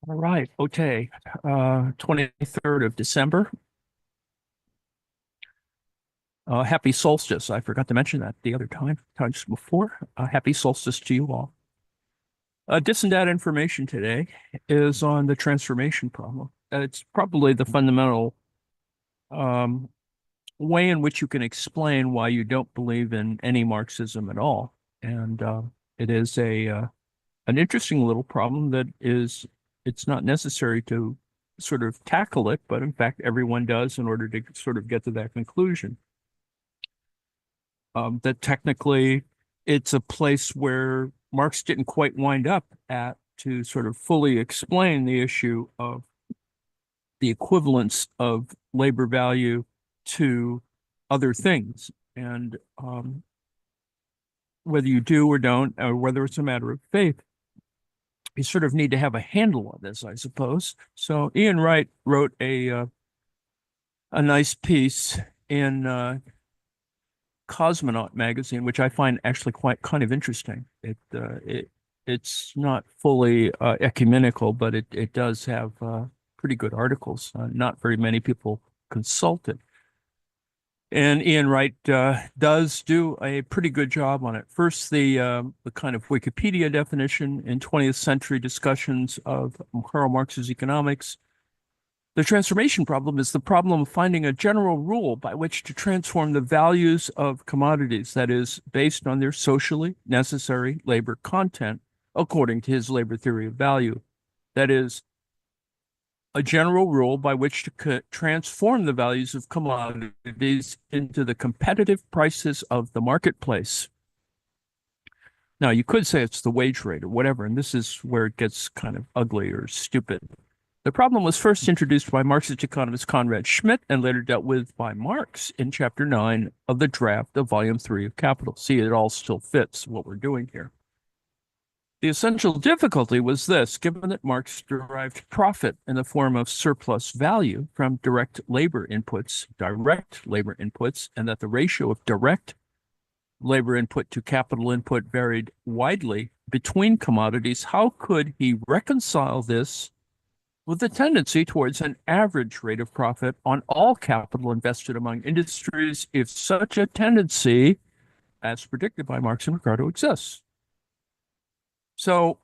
All right. Okay. 23rd of December. Happy solstice. I forgot to mention that the other times before. Happy solstice to you all. Dis and data information today is on the transformation problem. It's probably the fundamental um, way in which you can explain why you don't believe in any Marxism at all. And it is an interesting little problem that it's not necessary to sort of tackle it, but in fact, everyone does in order to sort of get to that conclusion. That technically it's a place where Marx didn't quite wind up at to sort of fully explain the issue of the equivalence of labor value to other things. And whether you do or don't, or whether it's a matter of faith, you sort of need to have a handle on this, I suppose. So Ian Wright wrote a nice piece in Cosmonaut magazine, which I find actually quite kind of interesting. It's not fully ecumenical, but it does have pretty good articles. Not very many people consult it. And Ian Wright does do a pretty good job on it. First, the kind of Wikipedia definition in 20th century discussions of Karl Marx's economics. The transformation problem is the problem of finding a general rule by which to transform the values of commodities, that is, based on their socially necessary labor content, according to his labor theory of value. That is, a general rule by which to transform the values of commodities into the competitive prices of the marketplace. Now, you could say it's the wage rate or whatever, and this is where it gets kind of ugly or stupid. The problem was first introduced by Marxist economist Conrad Schmidt and later dealt with by Marx in Chapter 9 of the draft of Volume 3 of Capital. See, it all still fits what we're doing here. The essential difficulty was this: given that Marx derived profit in the form of surplus value from direct labor inputs, and that the ratio of direct labor input to capital input varied widely between commodities, how could he reconcile this with the tendency towards an average rate of profit on all capital invested among industries if such a tendency, as predicted by Marx and Ricardo, exists? So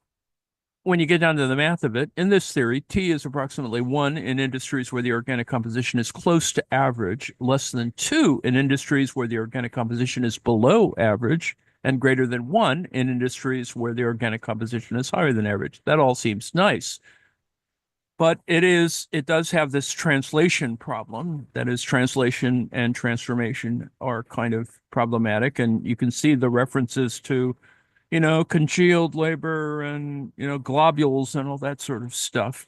when you get down to the math of it, in this theory, T is approximately 1 in industries where the organic composition is close to average, less than 2 in industries where the organic composition is below average, and greater than 1 in industries where the organic composition is higher than average. That all seems nice. But it does have this translation problem. That is, translation and transformation are kind of problematic. And you can see the references to congealed labor and, globules and all that sort of stuff.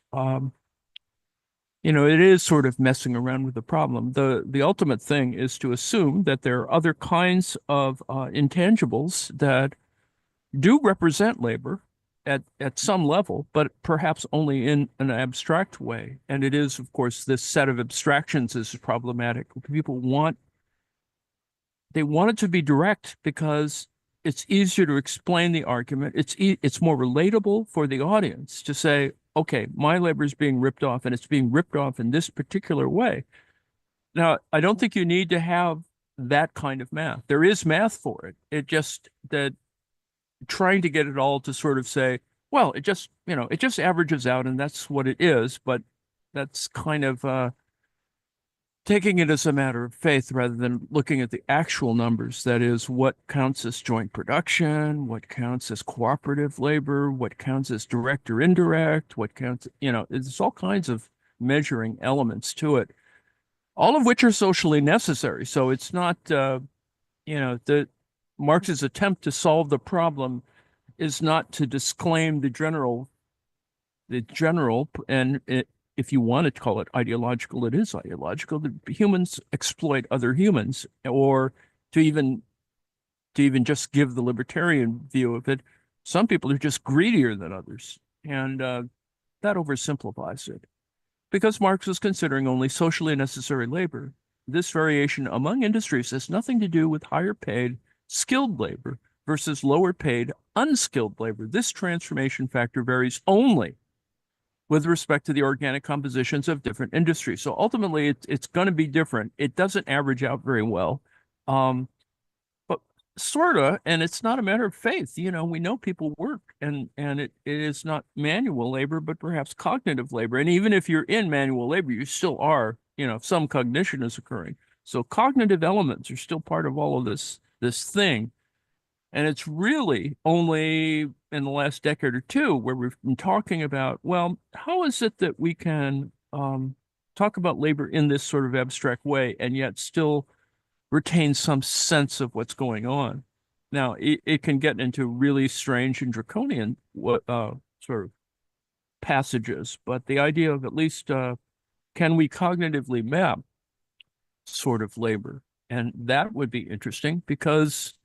It is sort of messing around with the problem. The ultimate thing is to assume that there are other kinds of intangibles that do represent labor at some level, but perhaps only in an abstract way. And it is, of course, this set of abstractions is problematic. They want it to be direct because it's easier to explain the argument. It's more relatable for the audience to say, okay, my labor is being ripped off, and it's being ripped off in this particular way. Now, I don't think you need to have that kind of math. There is math for it. It just that trying to get it all to sort of say, well, it just averages out and that's what it is, but that's kind of taking it as a matter of faith rather than looking at the actual numbers. That is, what counts as joint production, what counts as cooperative labor, what counts as direct or indirect, what counts, there's all kinds of measuring elements to it, all of which are socially necessary. So it's not, the Marx's attempt to solve the problem is not to disclaim the general, and if you want to call it ideological, it is ideological. The humans exploit other humans, or to even just give the libertarian view of it, some people are just greedier than others, and that oversimplifies it. Because Marx was considering only socially necessary labor, this variation among industries has nothing to do with higher paid skilled labor versus lower paid unskilled labor. This transformation factor varies only with respect to the organic compositions of different industries. So ultimately, it's going to be different. It doesn't average out very well, but sort of. And it's not a matter of faith. We know people work, and it is not manual labor, but perhaps cognitive labor. And even if you're in manual labor, you still are. Some cognition is occurring. So cognitive elements are still part of all of this thing. And it's really only in the last decade or two where we've been talking about, well, how is it that we can talk about labor in this sort of abstract way and yet still retain some sense of what's going on? Now, it can get into really strange and draconian sort of passages, but the idea of at least can we cognitively map sort of labor? And that would be interesting because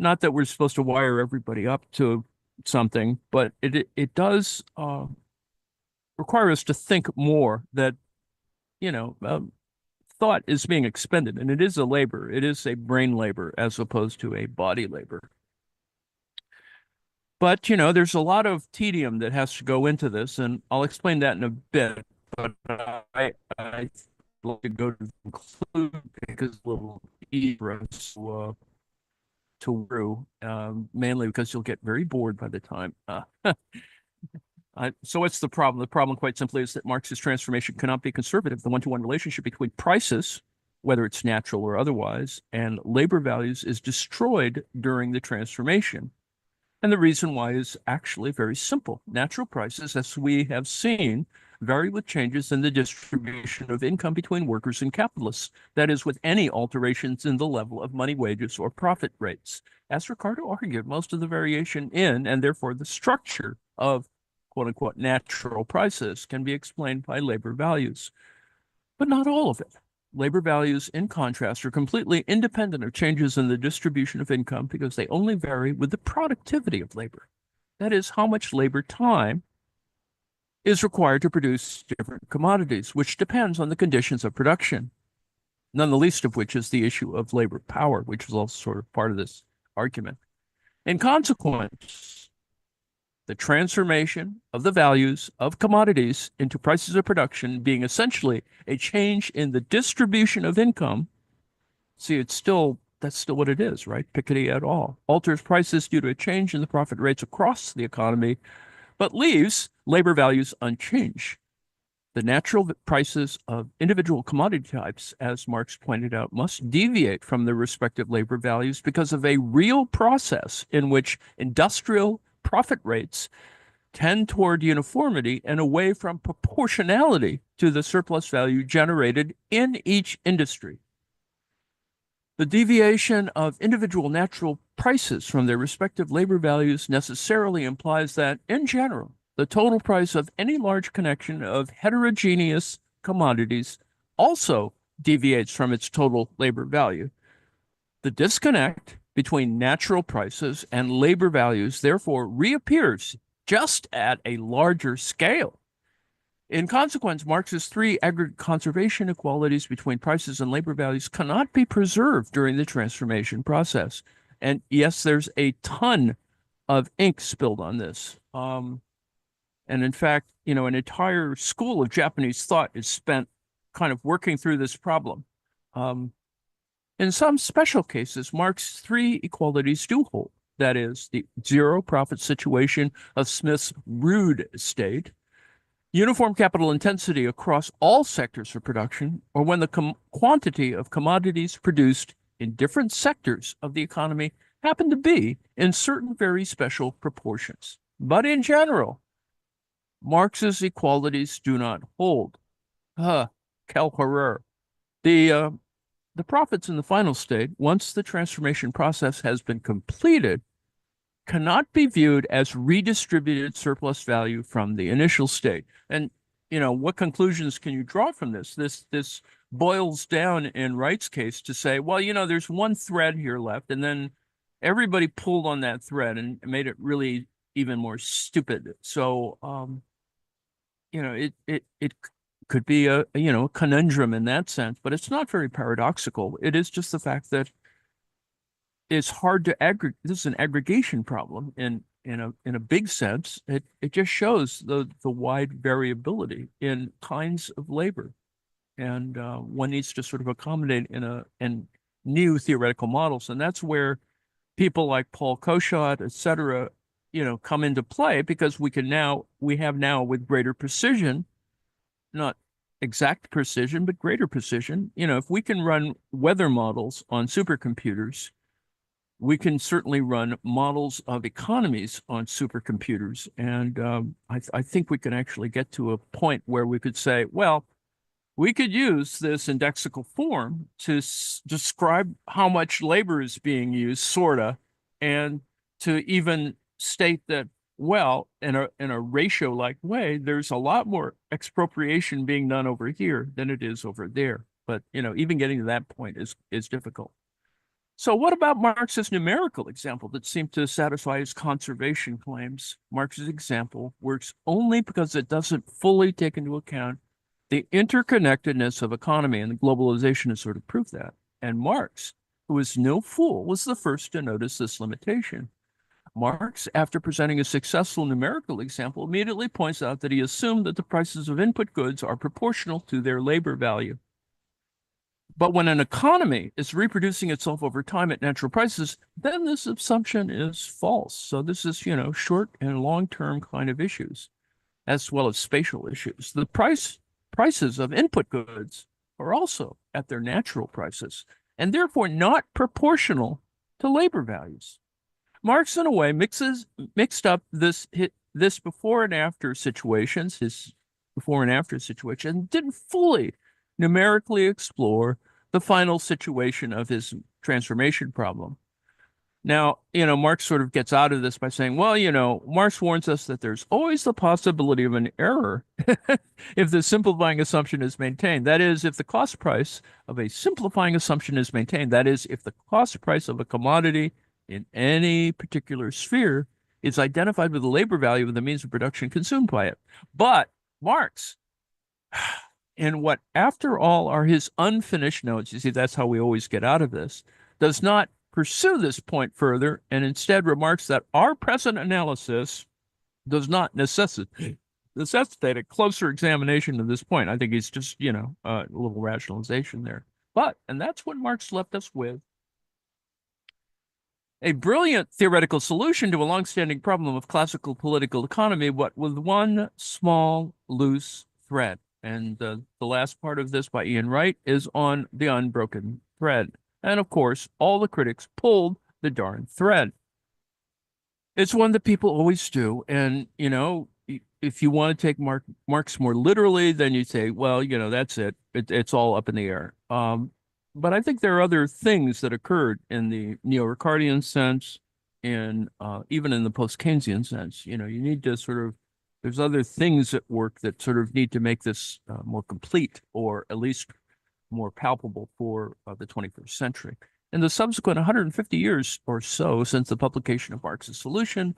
not that we're supposed to wire everybody up to something, but it does require us to think more that, thought is being expended, and it is a labor. It is a brain labor as opposed to a body labor. But, there's a lot of tedium that has to go into this, and I'll explain that in a bit. But I like to go to conclude because it's a little easy for us to through, mainly because you'll get very bored by the time. So what's the problem? The problem, quite simply, is that Marx's transformation cannot be conservative. The one-to-one relationship between prices, whether it's natural or otherwise, and labor values is destroyed during the transformation. And the reason why is actually very simple. Natural prices, as we have seen, vary with changes in the distribution of income between workers and capitalists. That is, with any alterations in the level of money wages or profit rates. As Ricardo argued, most of the variation in, and therefore the structure of, quote-unquote, natural prices can be explained by labor values. But not all of it. Labor values, in contrast, are completely independent of changes in the distribution of income because they only vary with the productivity of labor. That is, how much labor time is required to produce different commodities, which depends on the conditions of production, none the least of which is the issue of labor power, which is also sort of part of this argument. In consequence, the transformation of the values of commodities into prices of production being essentially a change in the distribution of income. See, that's still what it is, right? Piketty et al. Alters prices due to a change in the profit rates across the economy, but leaves labor values unchanged. The natural prices of individual commodity types, as Marx pointed out, must deviate from their respective labor values because of a real process in which industrial profit rates tend toward uniformity and away from proportionality to the surplus value generated in each industry. The deviation of individual natural prices from their respective labor values necessarily implies that, in general, the total price of any large connection of heterogeneous commodities also deviates from its total labor value. The disconnect between natural prices and labor values therefore reappears just at a larger scale. In consequence, Marx's three aggregate conservation equalities between prices and labor values cannot be preserved during the transformation process. And yes, there's a ton of ink spilled on this. And in fact, an entire school of Japanese thought is spent kind of working through this problem. In some special cases, Marx's three equalities do hold. That is, the zero profit situation of Smith's rude state, uniform capital intensity across all sectors of production, or when the quantity of commodities produced in different sectors of the economy happen to be in certain very special proportions. But in general, Marx's equalities do not hold. Quel horreur. The profits in the final state, once the transformation process has been completed, cannot be viewed as redistributed surplus value from the initial state. And, what conclusions can you draw from this? This boils down in Wright's case to say, well, there's one thread here left, and then everybody pulled on that thread and made it really even more stupid. So, it could be a conundrum in that sense, but it's not very paradoxical. It is just the fact that it's hard to aggregate. This is an aggregation problem, and in a big sense. It just shows the wide variability in kinds of labor, and one needs to sort of accommodate in new theoretical models, and that's where people like Paul Koshot, et cetera, come into play, because we have now with greater precision, not exact precision, but greater precision. If we can run weather models on supercomputers, we can certainly run models of economies on supercomputers. And I think we can actually get to a point where we could say, well, we could use this indexical form to describe how much labor is being used, sorta, and to even state that, well, in a ratio-like way, there's a lot more expropriation being done over here than it is over there. But even getting to that point is difficult. So what about Marx's numerical example that seemed to satisfy his conservation claims? Marx's example works only because it doesn't fully take into account the interconnectedness of economy, and globalization has sort of proved that. And Marx, who is no fool, was the first to notice this limitation. Marx, after presenting a successful numerical example, immediately points out that he assumed that the prices of input goods are proportional to their labor value. But when an economy is reproducing itself over time at natural prices, then this assumption is false. So this is, short and long-term kind of issues, as well as spatial issues. The prices of input goods are also at their natural prices, and therefore not proportional to labor values. Marx, in a way, mixed up this before and after situations, his before and after situation, didn't fully numerically explore the final situation of his transformation problem. Now, Marx sort of gets out of this by saying, well, Marx warns us that there's always the possibility of an error if the simplifying assumption is maintained. That is, if the cost price of a simplifying assumption is maintained. That is, if the cost price of a commodity in any particular sphere is identified with the labor value of the means of production consumed by it. But Marx, in what, after all, are his unfinished notes, you see, that's how we always get out of this, does not pursue this point further, and instead remarks that our present analysis does not necessitate a closer examination of this point. I think he's just, a little rationalization there. And that's what Marx left us with: a brilliant theoretical solution to a long-standing problem of classical political economy, but with one small loose thread. And the last part of this by Ian Wright is on the unbroken thread. And of course, all the critics pulled the darn thread. It's one that people always do. And, if you want to take Marx more literally, then you say, well, that's it. It's all up in the air. But I think there are other things that occurred in the neo-Ricardian sense, and even in the post-Keynesian sense. You need to there's other things at work that sort of need to make this more complete, or at least more palpable for the 21st century. In the subsequent 150 years or so since the publication of Marx's solution,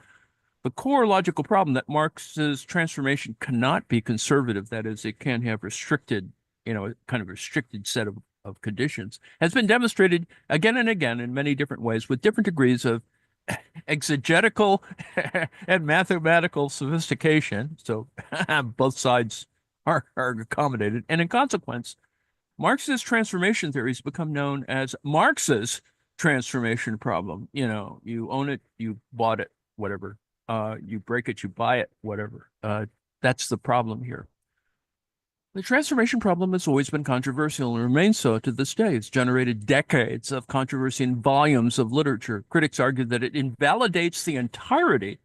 the core logical problem that Marx's transformation cannot be conservative, that is, it can have restricted, a kind of restricted set of conditions, has been demonstrated again and again in many different ways with different degrees of exegetical and mathematical sophistication. So both sides are accommodated. And in consequence, Marx's transformation theories become known as Marx's transformation problem. You own it, you bought it, whatever. You break it, you buy it, whatever. That's the problem here. The transformation problem has always been controversial and remains so to this day. It's generated decades of controversy and volumes of literature. Critics argue that it invalidates the entirety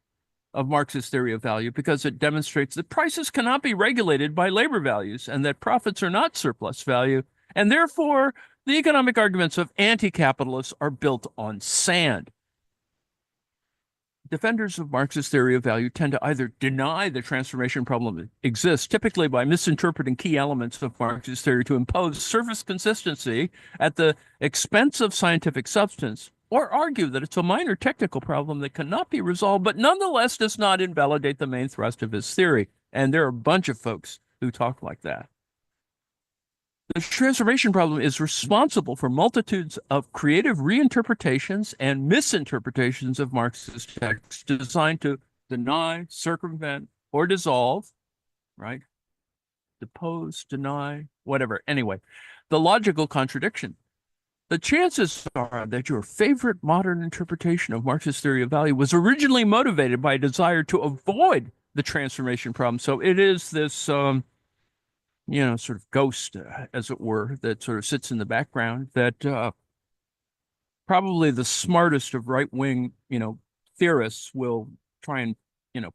of Marx's theory of value because it demonstrates that prices cannot be regulated by labor values and that profits are not surplus value, and therefore the economic arguments of anti-capitalists are built on sand. Defenders of Marx's theory of value tend to either deny the transformation problem exists, typically by misinterpreting key elements of Marx's theory to impose surface consistency at the expense of scientific substance, or argue that it's a minor technical problem that cannot be resolved, but nonetheless does not invalidate the main thrust of his theory. And there are a bunch of folks who talk like that. The transformation problem is responsible for multitudes of creative reinterpretations and misinterpretations of Marxist texts designed to deny, circumvent, or dissolve, right? Depose, deny, whatever. Anyway, the logical contradiction. The chances are that your favorite modern interpretation of Marxist theory of value was originally motivated by a desire to avoid the transformation problem. So it is this, sort of ghost, as it were, that sort of sits in the background that probably the smartest of right-wing, theorists will try and,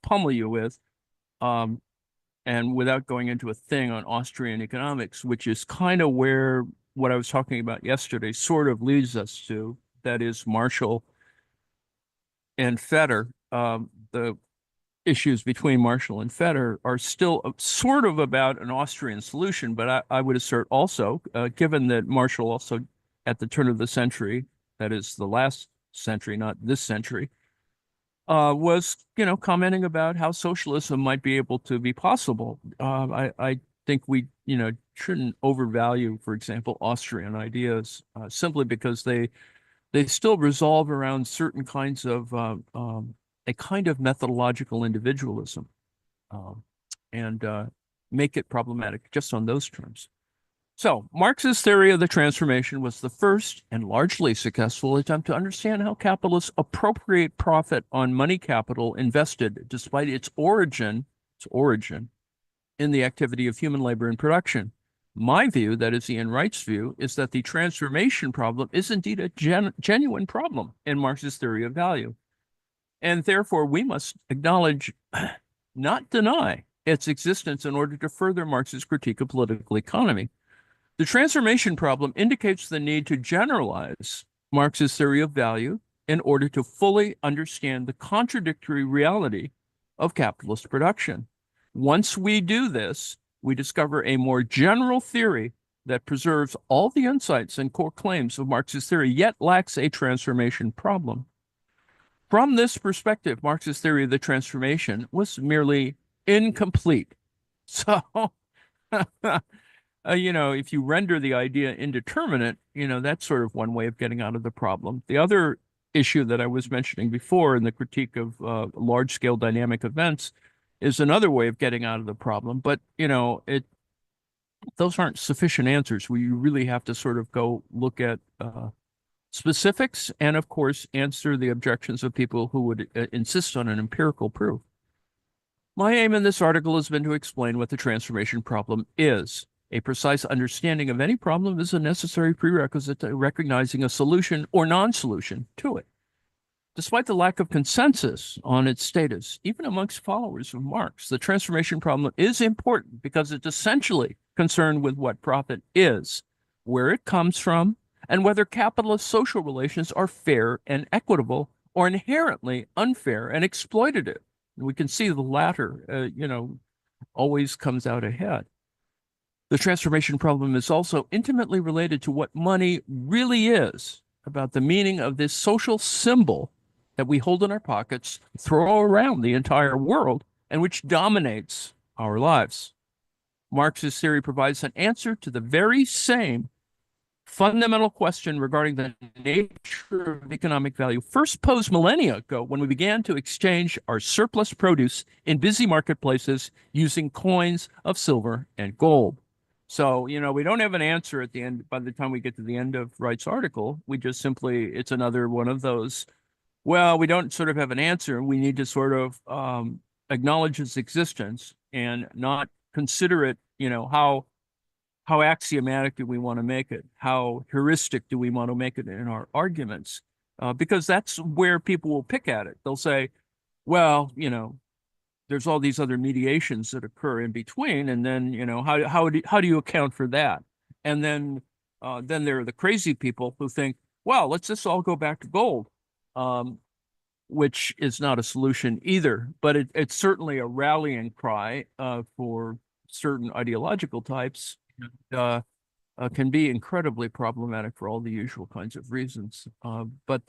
pummel you with. And without going into a thing on Austrian economics, which is kind of where what I was talking about yesterday sort of leads us to, that is Marshall and Fetter. The issues between Marshall and Fetter are still sort of about an Austrian solution, but I would assert also, given that Marshall also at the turn of the century, that is the last century, not this century, was, commenting about how socialism might be able to be possible. I think we, shouldn't overvalue, for example, Austrian ideas simply because they still resolve around certain kinds of a kind of methodological individualism, um, and make it problematic just on those terms. So, Marx's theory of the transformation was the first and largely successful attempt to understand how capitalists appropriate profit on money capital invested despite its origin in the activity of human labor and production. My view, that is Ian Wright's view, is that the transformation problem is indeed a genuine problem in Marx's theory of value. And therefore, we must acknowledge, not deny, its existence in order to further Marx's critique of political economy. The transformation problem indicates the need to generalize Marx's theory of value in order to fully understand the contradictory reality of capitalist production. Once we do this, we discover a more general theory that preserves all the insights and core claims of Marx's theory, yet lacks a transformation problem. From this perspective, Marx's theory of the transformation was merely incomplete. So, if you render the idea indeterminate, that's sort of one way of getting out of the problem. The other issue that I was mentioning before in the critique of large-scale dynamic events is another way of getting out of the problem. But, those aren't sufficient answers. We really have to sort of go look at specifics and, of course, answer the objections of people who would insist on an empirical proof. My aim in this article has been to explain what the transformation problem is. A precise understanding of any problem is a necessary prerequisite to recognizing a solution or non-solution to it. Despite the lack of consensus on its status, even amongst followers of Marx, the transformation problem is important because it's essentially concerned with what profit is, where it comes from, and whether capitalist social relations are fair and equitable or inherently unfair and exploitative. And we can see the latter, always comes out ahead. The transformation problem is also intimately related to what money really is, about the meaning of this social symbol that we hold in our pockets, throw around the entire world, and which dominates our lives. Marx's theory provides an answer to the very same fundamental question regarding the nature of economic value first posed millennia ago when we began to exchange our surplus produce in busy marketplaces using coins of silver and gold. So, we don't have an answer at the end. By the time we get to the end of Wright's article, we just simply, it's another one of those, well, we don't sort of have an answer. We need to sort of acknowledge its existence and not consider it, how axiomatic do we want to make it? How heuristic do we want to make it in our arguments? Because that's where people will pick at it. They'll say, well, there's all these other mediations that occur in between, and then how do you account for that? And then there are the crazy people who think, well, let's just all go back to gold, which is not a solution either. But it's certainly a rallying cry for certain ideological types. Can be incredibly problematic for all the usual kinds of reasons. But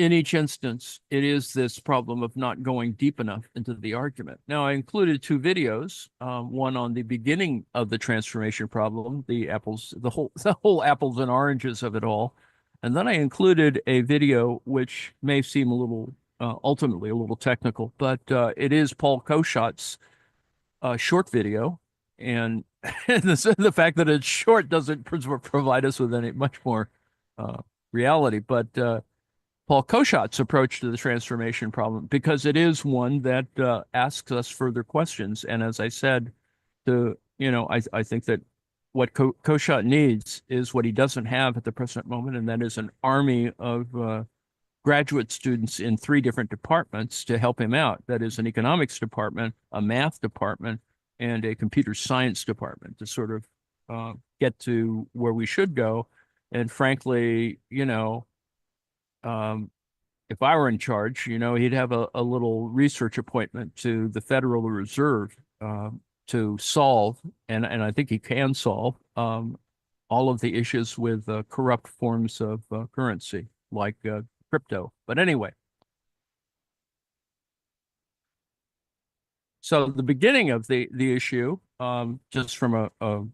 in each instance, it is this problem of not going deep enough into the argument. Now, I included two videos, one on the beginning of the transformation problem, the whole apples and oranges of it all. And then I included a video which may seem a little, ultimately a little technical, but it is Paul Koshat's short video. And the fact that it's short doesn't provide us with any much more uh, reality. But Paul Koshat's approach to the transformation problem, because it is one that asks us further questions. And as I said, I think that what Koshat needs is what he doesn't have at the present moment, and that is an army of graduate students in three different departments to help him out. That is an economics department, a math department, and a computer science department to sort of get to where we should go. And frankly, um, if I were in charge, he'd have a little research appointment to the Federal Reserve to solve, and I think he can solve all of the issues with corrupt forms of currency, like crypto. But anyway, so the beginning of the issue, just from a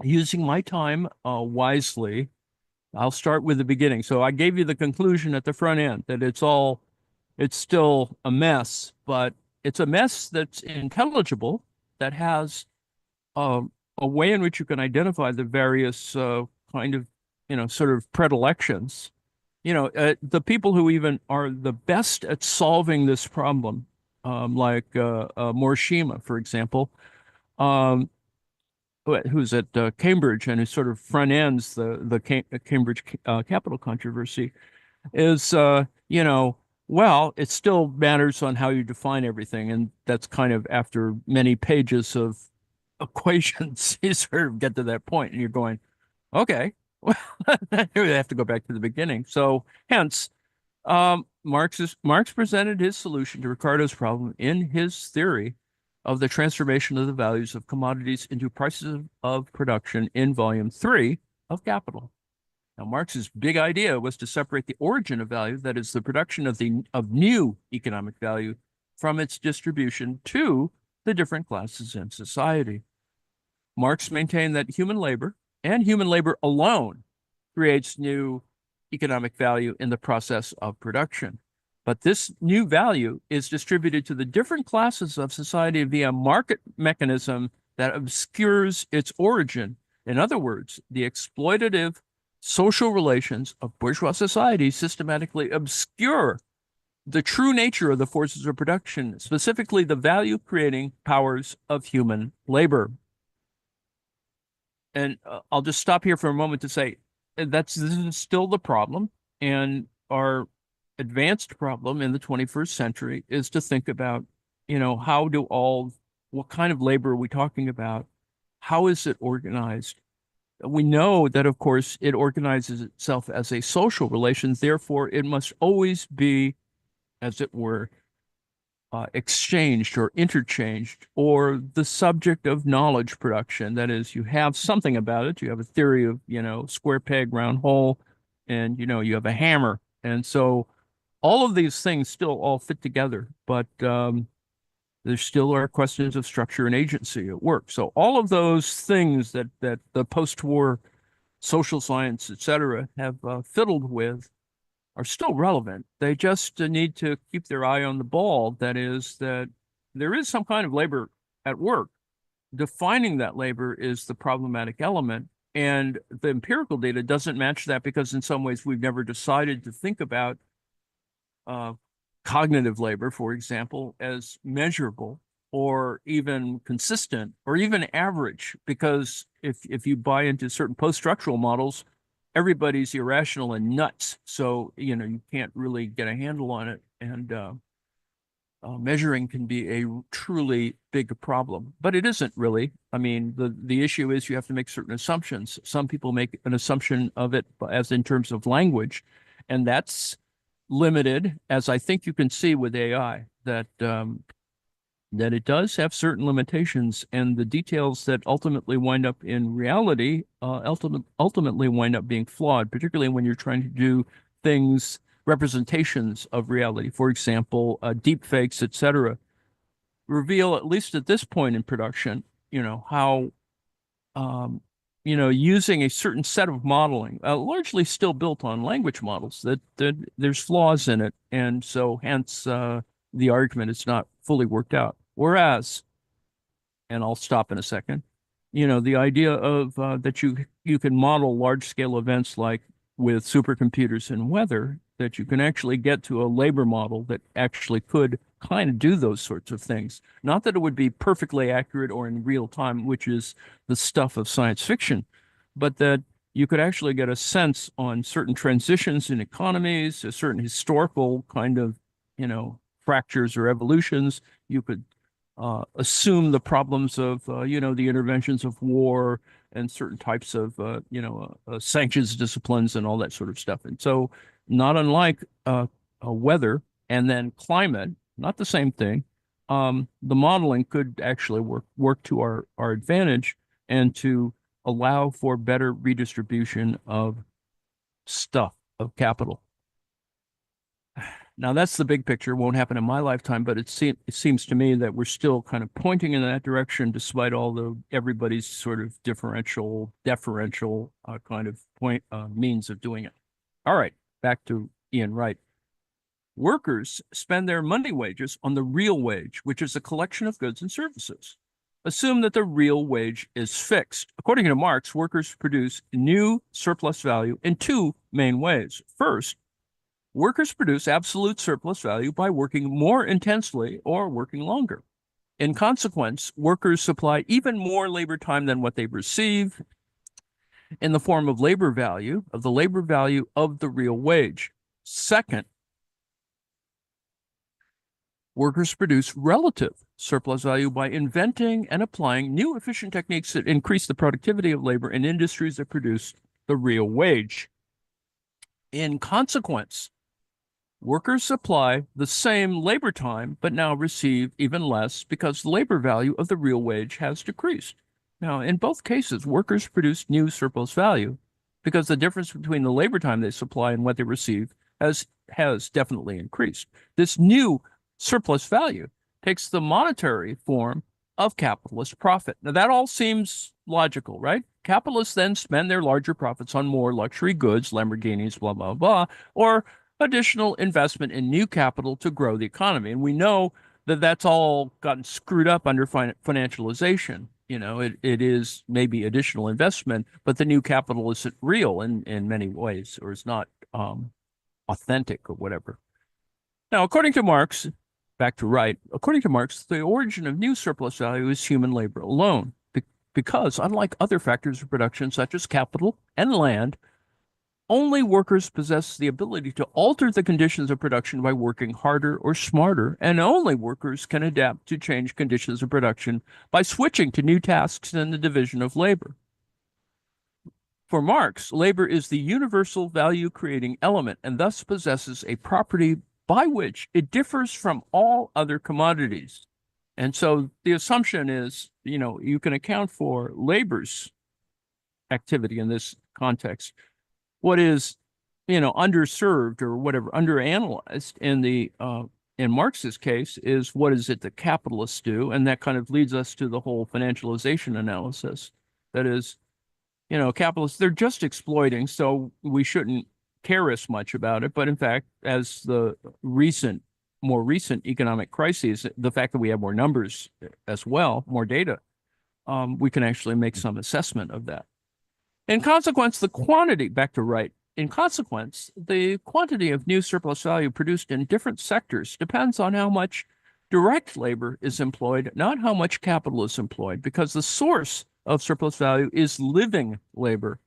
using my time wisely, I'll start with the beginning. So I gave you the conclusion at the front end that it's still a mess, but it's a mess that's intelligible, that has a way in which you can identify the various kind of, sort of predilections. The people who even are the best at solving this problem, like Morishima, for example, um, who's at Cambridge and who sort of front ends the Cambridge capital controversy, is well, it still matters on how you define everything, and that's kind of after many pages of equations, you sort of get to that point, and you're going, okay, well, we have to go back to the beginning. So, hence, Marx presented his solution to Ricardo's problem in his theory of the transformation of the values of commodities into prices of production in volume 3 of Capital. Now, Marx's big idea was to separate the origin of value, that is, the production of new economic value, from its distribution to the different classes in society. Marx maintained that human labor, and human labor alone, creates new economic value in the process of production. But this new value is distributed to the different classes of society via market mechanism that obscures its origin. In other words, the exploitative social relations of bourgeois society systematically obscure the true nature of the forces of production, specifically the value-creating powers of human labor. And I'll just stop here for a moment to say this is still the problem, and our advanced problem in the 21st century is to think about, what kind of labor are we talking about? How is it organized? We know that, of course, it organizes itself as a social relation. Therefore, it must always be, as it were, exchanged or interchanged, or the subject of knowledge production. That is, you have something about it. You have a theory of, square peg, round hole, and, you have a hammer. And so all of these things still all fit together, but there still are questions of structure and agency at work. So all of those things that the post-war social science, et cetera, have fiddled with are still relevant. They just need to keep their eye on the ball. That is, that there is some kind of labor at work. Defining that labor is the problematic element, and the empirical data doesn't match that, because in some ways we've never decided to think about cognitive labor, for example, as measurable or even consistent or even average, because if you buy into certain post-structural models, everybody's irrational and nuts. So, you can't really get a handle on it. And measuring can be a truly big problem, but it isn't really. I mean, the issue is you have to make certain assumptions. Some people make an assumption of it as in terms of language, and that's limited, as I think you can see with AI, that it does have certain limitations, and the details that ultimately wind up in reality ultimately wind up being flawed, particularly when you're trying to do things representations of reality. For example, deep fakes, etc., reveal, at least at this point in production, how um, using a certain set of modeling, largely still built on language models, that there's flaws in it, and so hence the argument is not fully worked out. Whereas, and I'll stop in a second, the idea of that you can model large scale events like with supercomputers and weather, that you can actually get to a labor model that actually could kind of do those sorts of things. Not that it would be perfectly accurate or in real time, which is the stuff of science fiction, but that you could actually get a sense on certain transitions in economies, a certain historical kind of, fractures or evolutions. You could assume the problems of, the interventions of war and certain types of, sanctions disciplines and all that sort of stuff. And so, not unlike weather and then climate, not the same thing. The modeling could actually work to our advantage and to allow for better redistribution of stuff, of capital. Now, that's the big picture. It won't happen in my lifetime, but it seems to me that we're still kind of pointing in that direction, despite all the everybody's sort of deferential kind of means of doing it. All right, back to Ian Wright. Workers spend their money wages on the real wage, which is a collection of goods and services. Assume that the real wage is fixed. According to Marx, workers produce new surplus value in two main ways. First, workers produce absolute surplus value by working more intensely or working longer. In consequence, workers supply even more labor time than what they receive in the form of labor value, of the labor value of the real wage. Second, workers produce relative surplus value by inventing and applying new efficient techniques that increase the productivity of labor in industries that produce the real wage. In consequence, workers supply the same labor time, but now receive even less because the labor value of the real wage has decreased. Now, in both cases, workers produce new surplus value because the difference between the labor time they supply and what they receive has definitely increased. This new surplus value takes the monetary form of capitalist profit. Now, that all seems logical, right? Capitalists then spend their larger profits on more luxury goods, Lamborghinis, blah, blah, blah, or additional investment in new capital to grow the economy. And we know that that's all gotten screwed up under financialization. It is maybe additional investment, but the new capital isn't real in many ways, or is not authentic or whatever. Now, according to Marx, back to Wright, according to Marx, the origin of new surplus value is human labor alone, because unlike other factors of production, such as capital and land, only workers possess the ability to alter the conditions of production by working harder or smarter, and only workers can adapt to change conditions of production by switching to new tasks in the division of labor. For Marx, labor is the universal value-creating element and thus possesses a property by which it differs from all other commodities. And so the assumption is, you can account for labor's activity in this context. What is, underserved or whatever, underanalyzed in Marx's case is what is it that capitalists do, and that kind of leads us to the whole financialization analysis. That is, capitalists, they're just exploiting, so we shouldn't care as much about it. But in fact, as the more recent economic crises, the fact that we have more numbers as well, more data, we can actually make some assessment of that. In consequence, back to Wright, in consequence, the quantity of new surplus value produced in different sectors depends on how much direct labor is employed, not how much capital is employed, because the source of surplus value is living labor.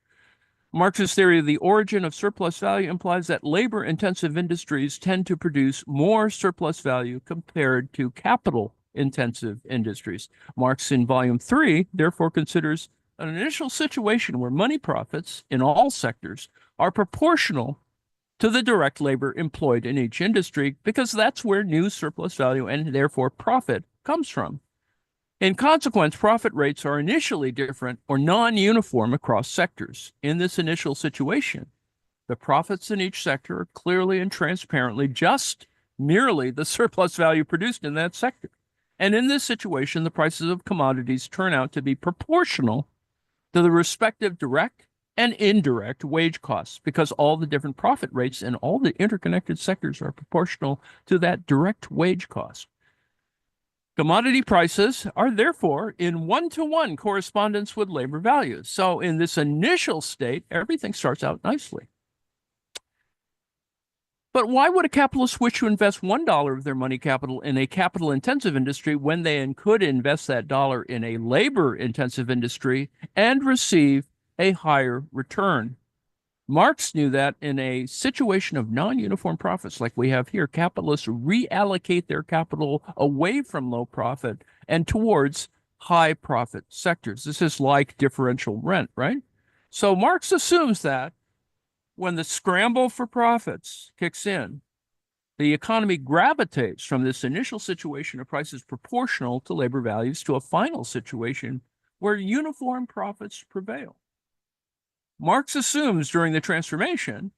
Marx's theory of the origin of surplus value implies that labor-intensive industries tend to produce more surplus value compared to capital-intensive industries. Marx, in Volume 3, therefore considers an initial situation where money profits in all sectors are proportional to the direct labor employed in each industry, because that's where new surplus value and therefore profit comes from. In consequence, profit rates are initially different or non-uniform across sectors. In this initial situation, The profits in each sector are clearly and transparently just merely the surplus value produced in that sector. And in this situation, the prices of commodities turn out to be proportional to the respective direct and indirect wage costs, because all the different profit rates in all the interconnected sectors are proportional to that direct wage cost. Commodity prices are therefore in one-to-one correspondence with labor values. So in this initial state, everything starts out nicely. But why would a capitalist wish to invest $1 of their money capital in a capital-intensive industry when they could invest that dollar in a labor-intensive industry and receive a higher return? Marx knew that in a situation of non-uniform profits like we have here, capitalists reallocate their capital away from low profit and towards high profit sectors. This is like differential rent, right? So Marx assumes that when the scramble for profits kicks in, the economy gravitates from this initial situation of prices proportional to labor values to a final situation where uniform profits prevail. Marx assumes during the transformation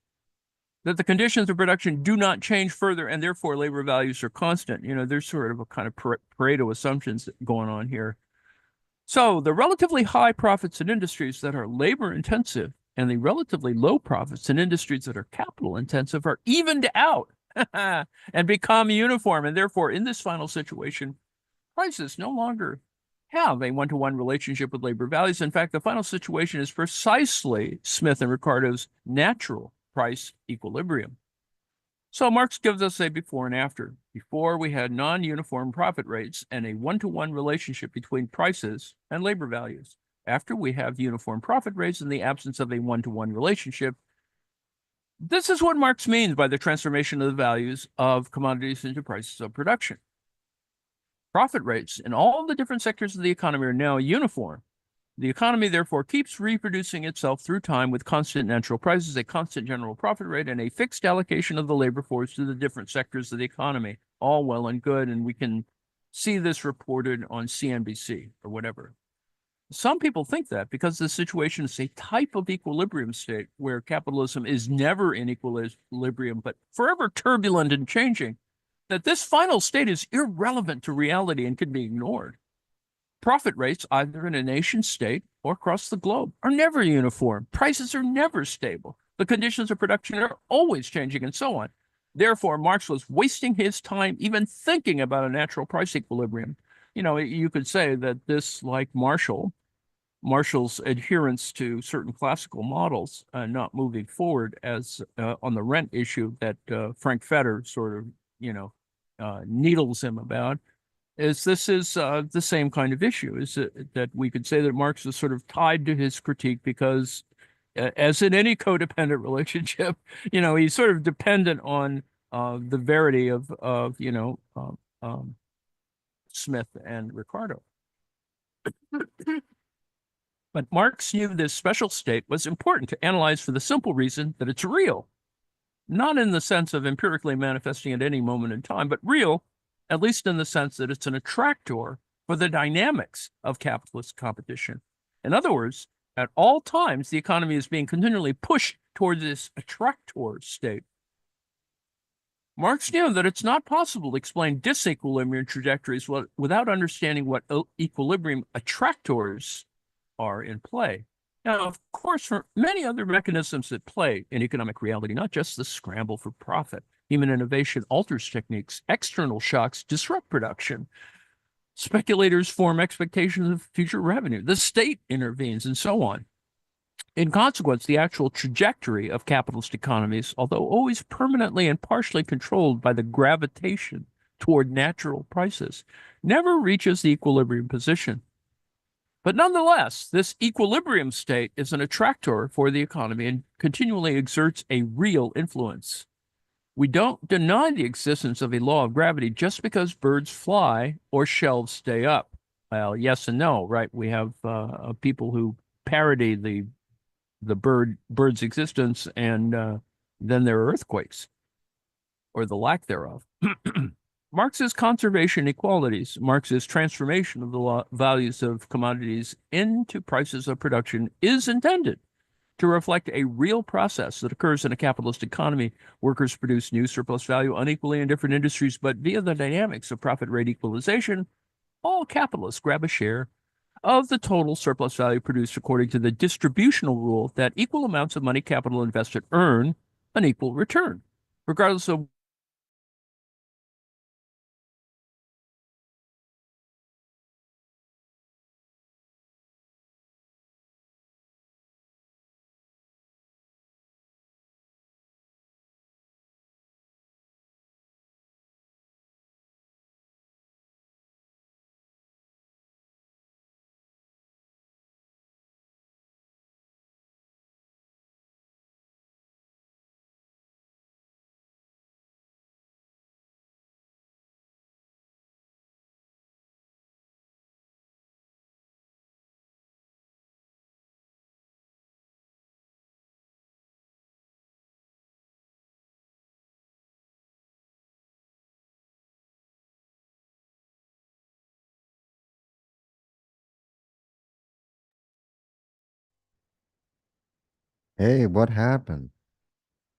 that the conditions of production do not change further and therefore labor values are constant. You know, there's sort of a kind of Pareto assumptions going on here. So the relatively high profits in industries that are labor intensive and the relatively low profits in industries that are capital intensive are evened out and become uniform. And therefore, in this final situation, prices no longer have a one-to-one relationship with labor values. In fact, the final situation is precisely Smith and Ricardo's natural price equilibrium. So Marx gives us a before and after. Before, we had non-uniform profit rates and a one-to-one relationship between prices and labor values. After, we have uniform profit rates in the absence of a one-to-one relationship. This is what Marx means by the transformation of the values of commodities into prices of production. Profit rates in all the different sectors of the economy are now uniform. The economy, therefore, keeps reproducing itself through time with constant natural prices, a constant general profit rate, and a fixed allocation of the labor force to the different sectors of the economy. All well and good, and we can see this reported on CNBC or whatever. Some people think that because the situation is a type of equilibrium state where capitalism is never in equilibrium, but forever turbulent and changing, that this final state is irrelevant to reality and can be ignored. Profit rates, either in a nation state or across the globe, are never uniform. Prices are never stable. The conditions of production are always changing, and so on. Therefore, Marx was wasting his time even thinking about a natural price equilibrium. You know, you could say that this, like Marshall's adherence to certain classical models, not moving forward as on the rent issue that Frank Fetter sort of, needles him about, is this is the same kind of issue, is that we could say that Marx is sort of tied to his critique because, as in any codependent relationship, he's sort of dependent on the verity of Smith and Ricardo. But Marx knew this special state was important to analyze for the simple reason that it's real. Not in the sense of empirically manifesting at any moment in time, but real, at least in the sense that it's an attractor for the dynamics of capitalist competition. In other words, at all times, the economy is being continually pushed towards this attractor state. Marx knew that it's not possible to explain disequilibrium trajectories without understanding what equilibrium attractors are in play. Now, of course, for many other mechanisms at play in economic reality, not just the scramble for profit, human innovation alters techniques, external shocks disrupt production, speculators form expectations of future revenue, the state intervenes, and so on. In consequence, the actual trajectory of capitalist economies, although always permanently and partially controlled by the gravitation toward natural prices, never reaches the equilibrium position. But nonetheless, this equilibrium state is an attractor for the economy and continually exerts a real influence. We don't deny the existence of a law of gravity just because birds fly or shelves stay up. Well, yes and no, right? We have people who parody the bird's existence, and then there are earthquakes, or the lack thereof. Marx's conservation equalities, Marx's transformation of the values of commodities into prices of production is intended to reflect a real process that occurs in a capitalist economy. Workers produce new surplus value unequally in different industries, but via the dynamics of profit rate equalization, all capitalists grab a share of the total surplus value produced according to the distributional rule that equal amounts of money capital invested earn an equal return, regardless of. Hey, what happened?